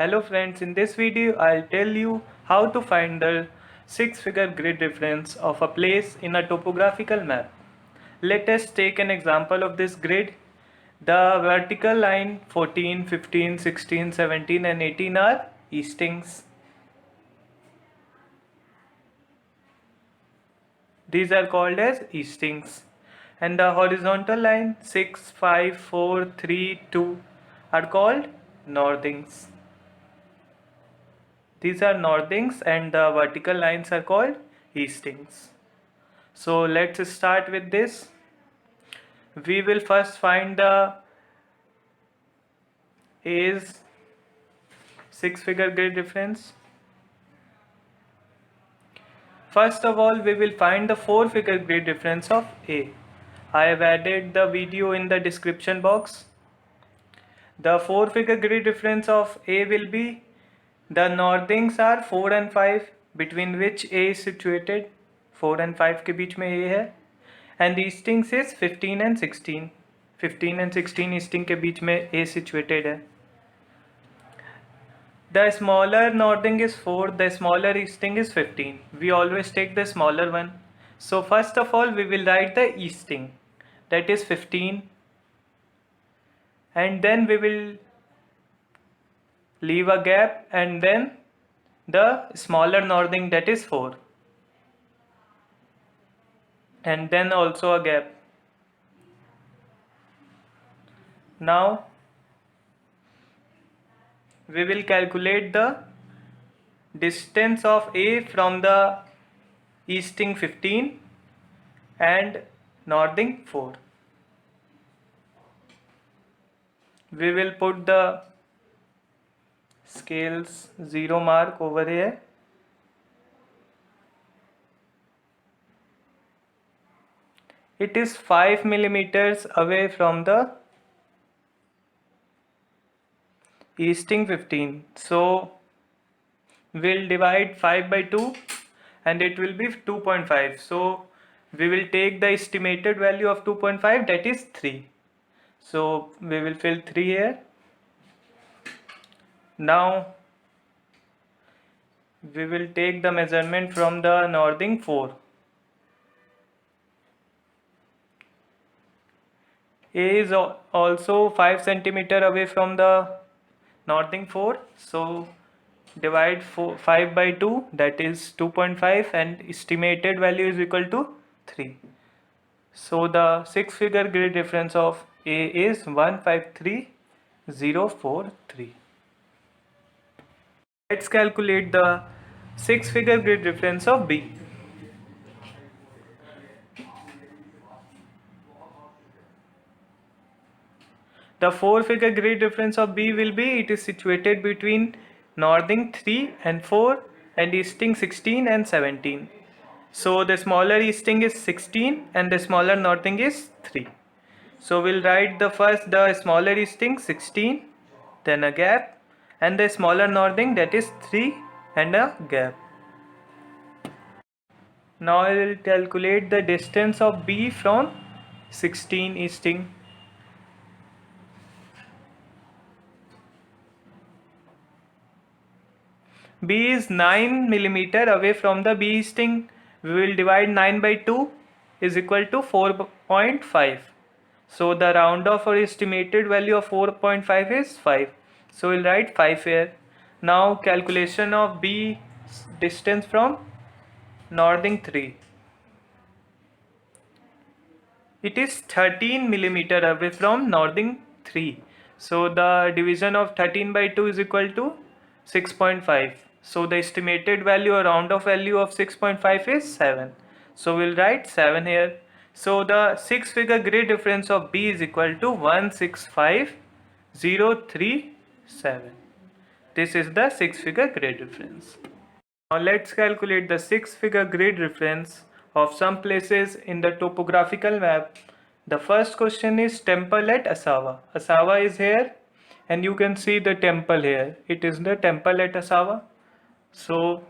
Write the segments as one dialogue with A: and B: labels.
A: Hello friends, in this video I'll tell you how to find the 6-figure grid reference of a place in a topographical map. Let us take an example of this grid. The vertical line 14, 15, 16, 17 and 18 are eastings. These are called as eastings. And the horizontal line 6, 5, 4, 3, 2 are called northings. These are northings and the vertical lines are called eastings. So let's start with this. We will first find the A's 6-figure grid reference. First of all, we will find the 4-figure grid reference of A. I have added the video in the description box. The 4-figure grid reference of A will be the northings are 4 and 5 between which A is situated. 4 and 5 के बीच में A है. And the eastings is 15 and 16. 15 and 16 easting के बीच में A situated है. The smaller northing is 4, the smaller easting is 15. We always take the smaller one. So first of all we will write the easting, that is 15, and then we will leave a gap and then the smaller northing, that is 4, and then also a gap. Now we will calculate the distance of A from the easting 15 and northing 4. We will put the scales 0 mark over here. It is 5 millimeters away from the easting 15. So we'll divide 5 by 2 and it will be 2.5. So we will take the estimated value of 2.5, that is 3. So we will fill 3 here. Now we will take the measurement from the northing 4. A is also 5 centimeter away from the northing 4. So divide 5 by 2, that is 2.5, and estimated value is equal to 3. So the 6-figure grid reference of A is 153043. Let's calculate the 6-figure grid reference of B. The 4-figure grid reference of B will be, it is situated between northing 3 and 4 and easting 16 and 17. So the smaller easting is 16 and the smaller northing is 3. So we'll write the smaller easting 16, then a gap, and the smaller northing, that is 3 and a gap. Now I will calculate the distance of B from 16 easting. B is 9 millimeter away from the B easting. We will divide 9 by 2 is equal to 4.5. So the round off or estimated value of 4.5 is 5. So we'll write 5 here. Now calculation of B distance from northing 3. It is 13 millimeter away from northing 3. So the division of 13 by 2 is equal to 6.5. So the estimated value or round off value of 6.5 is 7. So we'll write 7 here. So the 6-figure grid difference of B is equal to 165037. This is the 6-figure grid difference. Now let's calculate the 6-figure grid reference of some places in the topographical map. The first question is temple at Asawa. Asawa is here and you can see the temple here. It is the temple at Asawa. So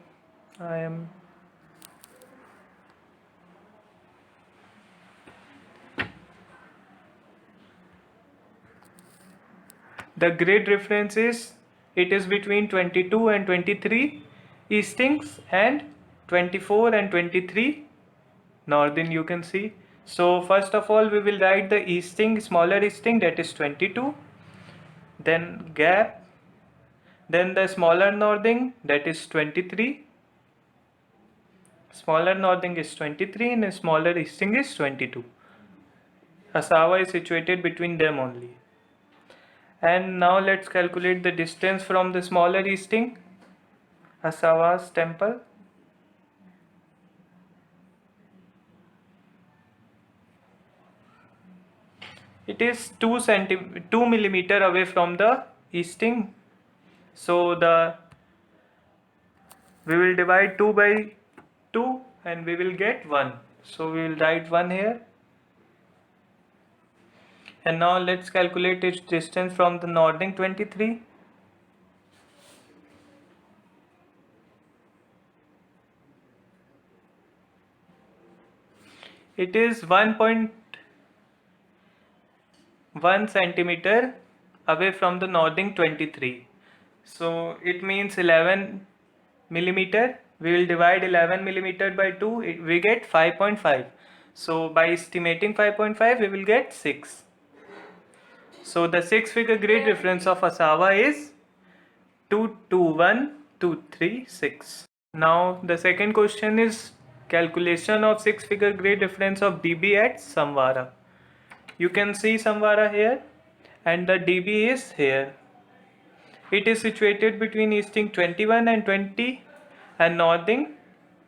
A: the grid reference is it is between 22 and 23 eastings and 24 and 23 northern, you can see. So first of all we will write the easting, smaller easting, that is 22, then gap, then the smaller northern, that is 23. Smaller northern is 23 and smaller easting is 22. Asava is situated between them only. And now let's calculate the distance from the smaller easting, Asava's temple. It is 2 millimeter away from the easting. So we will divide 2 by 2 and we will get 1. So we will write 1 here. And now let's calculate its distance from the northern 23. It is 1.1 centimeter away from the northern 23. So it means 11 millimeter. We will divide 11 millimeter by 2, we get 5.5. So by estimating 5.5 we will get 6. So the 6-figure grid difference of Asava is 221236. Now the second question is calculation of 6-figure grid difference of dB at Samvara. You can see Samvara here and the dB is here. It is situated between easting 21 and 20 and northern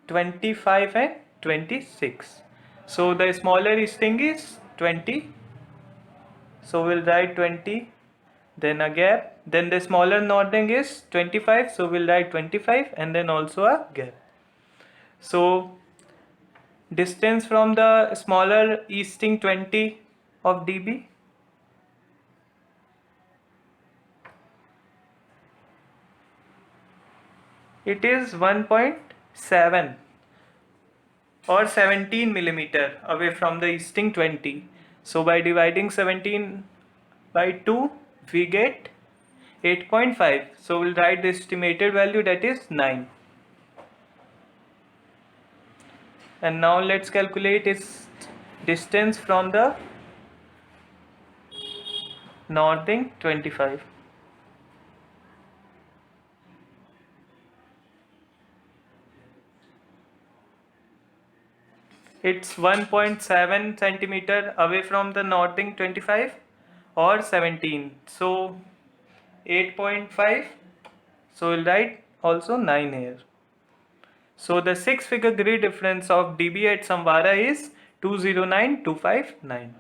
A: 25 and 26. So the smaller easting is 20. So we'll write 20, then a gap, then the smaller northern is 25, so we'll write 25 and then also a gap. So distance from the smaller easting 20 of dB, it is 1.7 or 17 millimeter away from the easting 20. So by dividing 17 by 2 we get 8.5. So we'll write the estimated value, that is 9. And now let's calculate its distance from the northern 25. It's 1.7 centimeter away from the northern 25 or 17. So 8.5. So we'll write also 9 here. So the 6-figure grid difference of dB at Samvara is 209259.